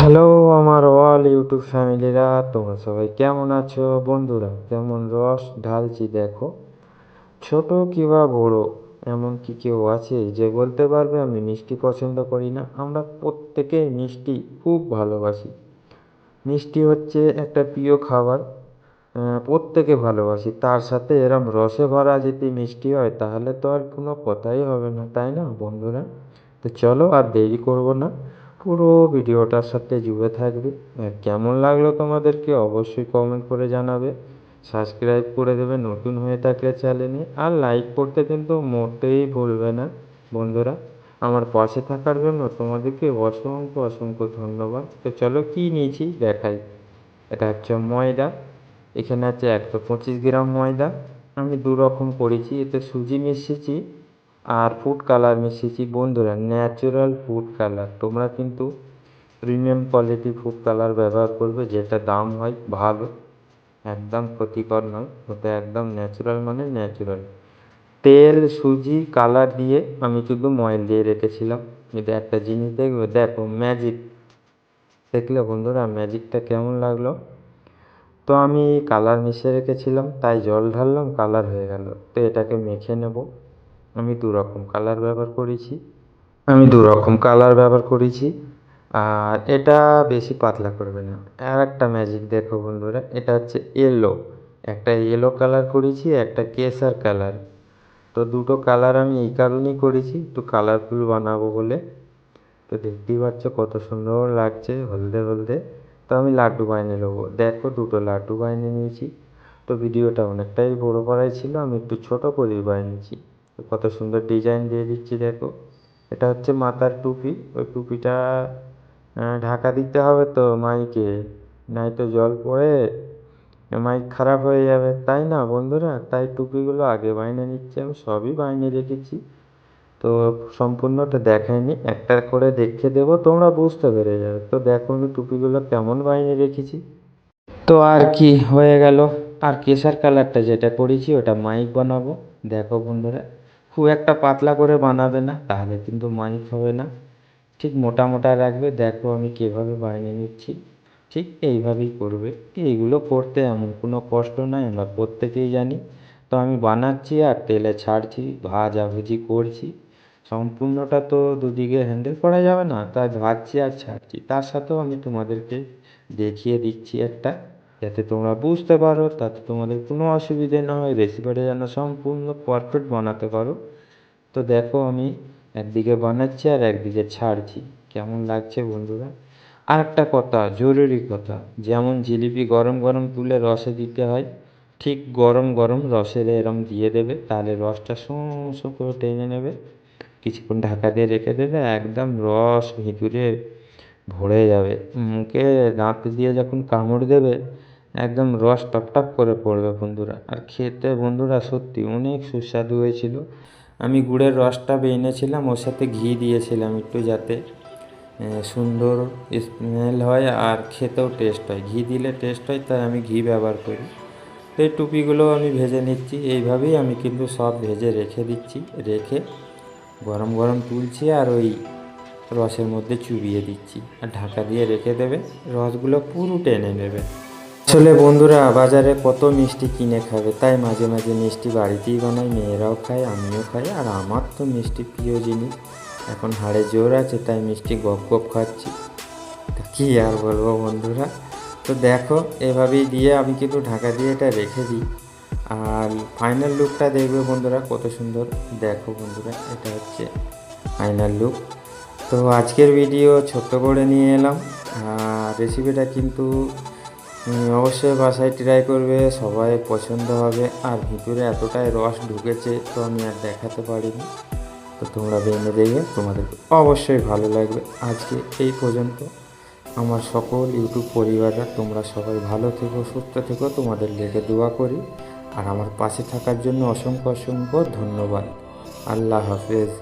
Hello আমার all YouTube ফ্যামিলিরা, তোমরা সবাই কেমন আছো? বন্ধুরা, কেমন রস ঢালছি দেখো। ছোট কিংবা বড়, এমন কি কেউ আছে যে বলতে পারবে আমি মিষ্টি পছন্দ করি না? আমরা প্রত্যেকেই মিষ্টি খুব ভালোবাসি। মিষ্টি হচ্ছে একটা প্রিয় খাবার। প্রত্যেকে ভালোবাসি, তার সাথে এরম রসে ভরা যদি মিষ্টি হয় তাহলে তো আর কোনো কথাই হবে না, তাই না বন্ধুরা? তো চলো আর দেরি করব না, পুরো ভিডিওটার সাথে জুড়ে থাকবে। আর কেমন লাগলো তোমাদেরকে অবশ্যই কমেন্ট করে জানাবে। সাবস্ক্রাইব করে দেবে নতুন হয়ে থাকলে চ্যানেলে, আর লাইক করতে কিন্তু মোটেই ভুলবে না বন্ধুরা। আমার পাশে থাকার জন্য তোমাদেরকে অসংখ্য অসংখ্য ধন্যবাদ। তো চলো কী নিয়েছি দেখাই। এটা হচ্ছে ময়দা। এখানে আছে 125 গ্রাম ময়দা। আমি দু রকম করেছি, এতে সুজি মিশিয়েছি আর ফুড কালার মিশিয়েছি বন্ধুরা, ন্যাচারাল ফুড কালার। তোমরা কিন্তু প্রিমিয়াম কোয়ালিটি ফুড কালার ব্যবহার করবে, যেটা দাম হয় ভালো, একদম ক্ষতিকর নয়, ওটা একদম ন্যাচারাল মানে ন্যাচারাল। তেল সুজি কালার দিয়ে আমি শুধু ময়েল দিয়ে রেখেছিলাম। এটা একটা জিনিস দেখবে, দেখো ম্যাজিক। দেখলে বন্ধুরা ম্যাজিকটা কেমন লাগলো? তো আমি কালার মিশিয়ে রেখেছিলাম, তাই জল ঢাললাম, কালার হয়ে গেল। তো এটাকে মেখে নেব। আমি দু রকম কালার ব্যবহার করেছি। আর এটা বেশি পাতলা করবে না। আর একটা ম্যাজিক দেখো বন্ধুরা, এটা হচ্ছে ইয়েলো। একটা ইয়েলো কালার করেছি, একটা কেসার কালার। তো দুটো কালার আমি এই কারণেই করেছি, একটু কালারফুল বানাবো বলে। তো দেখতেই পাচ্ছ কত সুন্দর লাগছে হলদে হলদে। তো আমি লাড্ডু বানিয়ে নেবো, দেখো দুটো লাড্ডু বানিয়ে নিয়েছি। তো ভিডিওটা অনেকটাই বড় করাই ছিল, আমি একটু ছোটো করে বানিয়েছি। তো কত সুন্দর ডিজাইন দিয়ে দিচ্ছি দেখো। এটা হচ্ছে মাথার টুপি। ওই টুপিটা ঢাকা দিতে হবে তো মাইকে, নয়তো জল পড়ে মাইক খারাপ হয়ে যাবে, তাই না বন্ধুরা? তাই টুপিগুলো আগে বানিয়ে নিচ্ছি, আমি সবই বানিয়ে রেখেছি। তো সম্পূর্ণটা দেখাইনি, একটা করে দেখিয়ে দেবো, তোমরা বুঝতে পেরে যাবে। তো দেখো আমি টুপিগুলো কেমন বানিয়ে রেখেছি। তো আর কি হয়ে গেল। আর কেশর কালারটা যেটা করেছি ওটা মাইক বানাবো। দেখো বন্ধুরা, খুব একটা পাতলা করে বানাবে না, তাহলে কিন্তু মাইক হবে না। ঠিক মোটা মোটা রাখবে। দেখো আমি কীভাবে বানিয়ে নিচ্ছি, ঠিক এইভাবেই করবে। এইগুলো করতে এমন কোনো কষ্ট নয়, আমরা প্রত্যেকেই জানি। তো আমি বানাচ্ছি আর তেলে ছাড়ছি, ভাজাভুজি করছি। সম্পূর্ণটা তো দুদিকে হ্যান্ডেল করা যাবে না, তাই ভাজছি আর ছাড়ছি। তার সাথেও আমি তোমাদেরকে দেখিয়ে দিচ্ছি একটা, যাতে তোমরা বুঝতে পারো, তাতে তোমাদের কোনো অসুবিধে না হয়, রেসিপিটা যেন সম্পূর্ণ পারফেক্ট বানাতে পারো। তো দেখো আমি একদিকে বানাচ্ছি আর একদিকে ছাড়ছি, কেমন লাগছে বন্ধুরা? আর একটা কথা, জরুরি কথা, যেমন জিলিপি গরম গরম তুলে রসে দিতে হয়, ঠিক গরম গরম রসে এরম দিয়ে দেবে, তাহলে রসটা শোঁ শোঁ করে টেনে নেবে। কিছুক্ষণ ঢাকা দিয়ে রেখে দেবে, একদম রস ভিতরে ভরে যাবে। মুখে দাঁত দিয়ে যখন কামড় দেবে, একদম রস টপ টপ করে পড়বে বন্ধুরা। আর খেতে বন্ধুরা সত্যি অনেক সুস্বাদু হয়েছিল। আমি গুড়ের রসটা এনেছিলাম, ওর সাথে ঘি দিয়েছিলাম একটু, যাতে সুন্দর স্মেল হয় আর খেতেও টেস্ট হয়। ঘি দিলে টেস্ট হয়, তাই আমি ঘি ব্যবহার করি। তো এই টুপিগুলো আমি ভেজে নিচ্ছি, এইভাবেই আমি কিন্তু সব ভেজে রেখে দিচ্ছি। রেখে গরম গরম তুলছি আর ওই রসের মধ্যে চুবিয়ে দিচ্ছি, আর ঢাকা দিয়ে রেখে দেবে, রসগুলো পুরো টেনে নেবে। আসলে বন্ধুরা বাজারে কত মিষ্টি কিনে খাবে, তাই মাঝে মাঝে মিষ্টি বাড়িতেই বানাই, মেয়েরাও খায় আমিও খাই। আর আমার তো মিষ্টি প্রিয় জিনিস, এখন হাড়ে জোর আছে তাই মিষ্টি গপ গপ খাচ্ছি। তো কী আর বলবো বন্ধুরা। তো দেখো এভাবেই দিয়ে আমি কিন্তু ঢাকা দিয়ে এটা রেখে দিই। আর ফাইনাল লুকটা দেখবে বন্ধুরা কত সুন্দর। দেখো বন্ধুরা, এটা হচ্ছে ফাইনাল লুক। তো আজকের ভিডিও ছোট্ট করে নিয়ে এলাম। আর রেসিপিটা কিন্তু অবশ্যই বাসায় ট্রাই করবে, সবাই পছন্দ হবে। আর ভিতরে এতটাই রস ঢুকেছে, তো আমি আর দেখাতে পারিনি। তো তোমরা বেনে দেখবে, তোমাদের অবশ্যই ভালো লাগবে। আজকে এই পর্যন্ত। আমার সকল ইউটিউব পরিবাররা তোমরা সবাই ভালো থেকো, সুস্থ থেকো, তোমাদের লেগে দোয়া করি। আর আমার পাশে থাকার জন্য অসংখ্য অসংখ্য ধন্যবাদ। আল্লাহ হাফেজ।